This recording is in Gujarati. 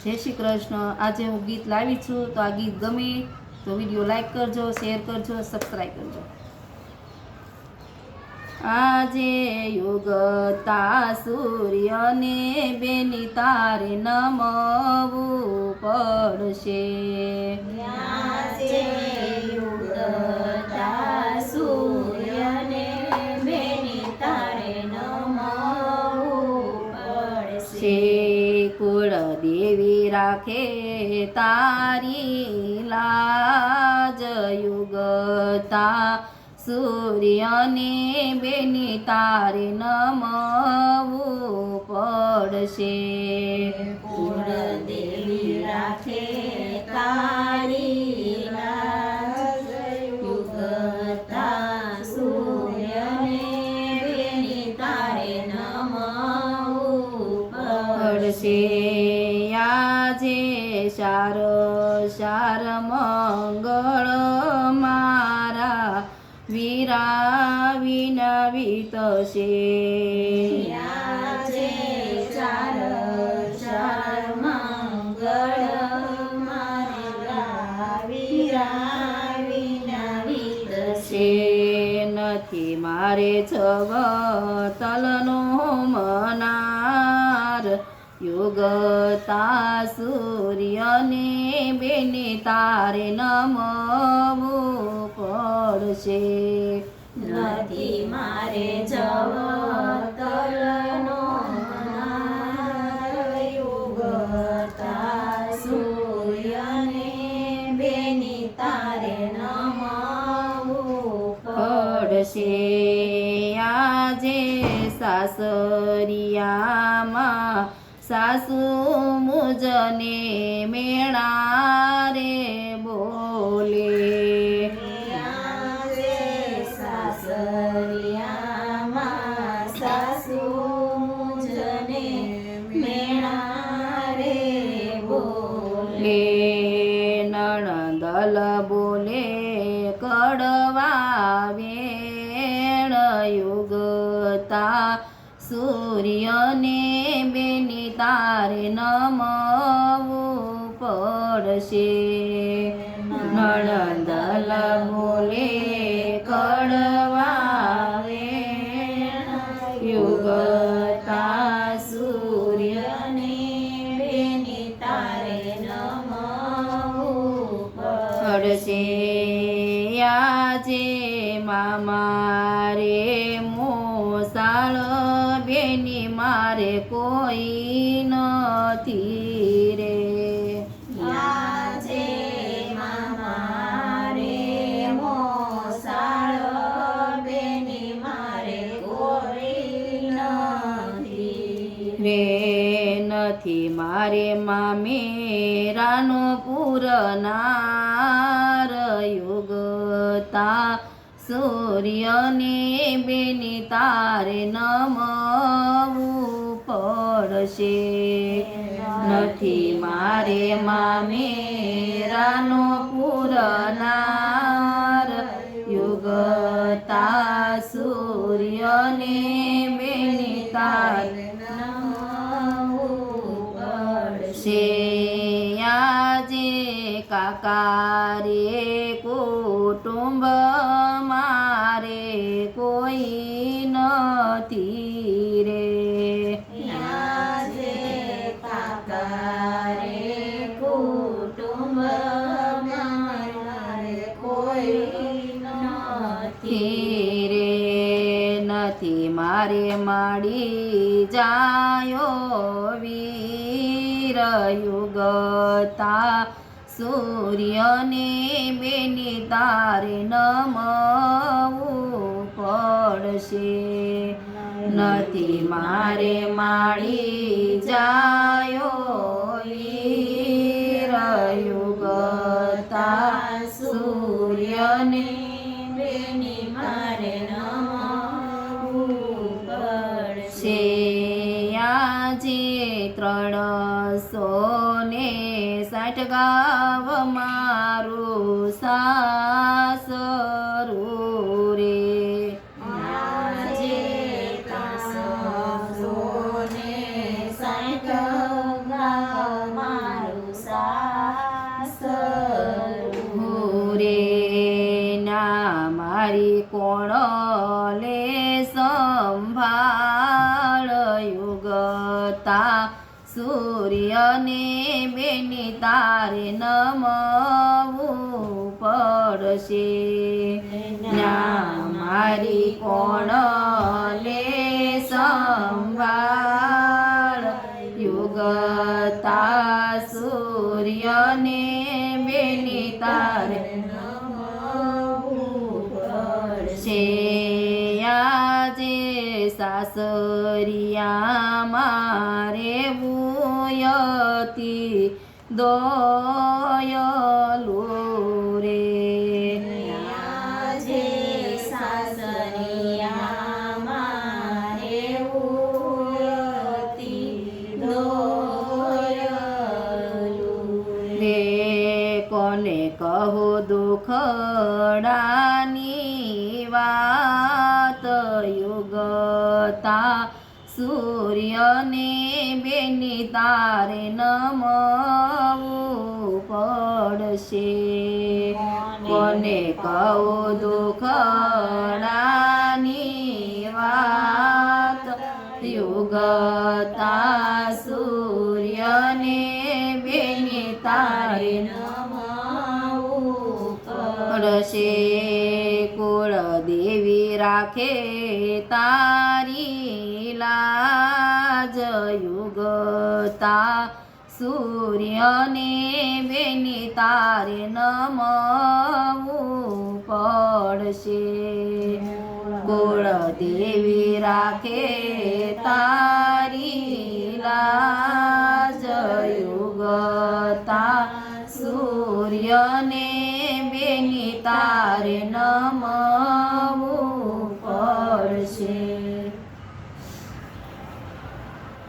જય શ્રી કૃષ્ણ। આજે હું ગીત લાવી છું, તો આ ગીત ગમે તો વિડીયો લાઈક કરજો, શેર કરજો, સબસ્ક્રાઈબ કરજો। આજે યુગતા સૂર્યને બેની તારે નમવું પડશે। આજે યુગતા સૂર્યને બેની તારે નમવું પડશે। કુળદેવી રાખે તારી લાજ, યુગતા સૂર્યને બેની તારે નમવું પડશે। કુળદેવી રાખે તારી લાજ, યુગતા સૂર્યને બેની તારે નમવું પડશે। આજે શાર શાર મંગળ મારા વીરા વિના વીતશે। આજે ચાર ચાર મંગળ મારા વીરા વિના વીતશે। નથી મારે જગતલનો મનાર, યુગતા સૂર્યને બેને તારે નમવું પડશે। નથી મારે જવતલનો મનાર, યુગતા સૂર્યને બેની તારે નમવું પડશે। આજે સાસરિયામાં સાસુ મુજને મેણા રે બોલે। આજે સાસરિયામાં સાસુ મુજને મેણા રે બોલે। નણંદલ બોલે કડવા વેણ, યુગતા સૂર્યને બેની તારે નમવું પડશે। નણંદલ બોલે કડવા વેણ, યુગતા સૂર્યને બેની તારે નમવું પડશે। આજે મામા રે મોસાળ બેની મારે કોઈ નથી રે। આજે મારે મોસાળ બેની મારે કોઈ નથી રે। નથી મારે મામેરાનો પૂરનાર, યુગતા સૂર્યને બેની તારે નમવું પડશે। નથી મારે મામેરાનો પૂરનાર, યુગતા સૂર્યને બેની તારે નમવું પડશે। આજે કાકા રે કુટુંબ મારે કોઈ નથી રે। આજે કાકા રે કુટુંબ મારે કોઈ નથી રે। નથી મારે માડી જાયો વીર, યુગતા સૂર્યને બેની તારે નમવું પડશે। નથી મારે માડી જાયો વીર, યુગતા સૂર્યને બેની મારે નમવું પડશે। આજે 360 ગાવ મારું સાસરું રે। આજે 360 ગાવ સૂર્યને બેની તારે નમવું પડશે ના મારી કોણ લે સંભાળ યુગતા સૂર્યને બેની તારે છે આજે સાસરિયા મારે બુયતી દોયલું રે આજે સાસરિયા મારે ઉયતી દોયલું રે કોને કહો દુખડાની વાત યુગતા સૂર્યને બેની તારે નમવું પડશે કોને કહો દુખડાની વાત યુગતા સૂર્યને બેની તારે પડશે કુળ દેવી રાખે તારી લાજ યુગતા સૂર્યને બેની તારે નમવું પડશે કુળ દેવી રાખે તારી લાજ યુગતા સૂર્યને બેની તારે નમવું પડશે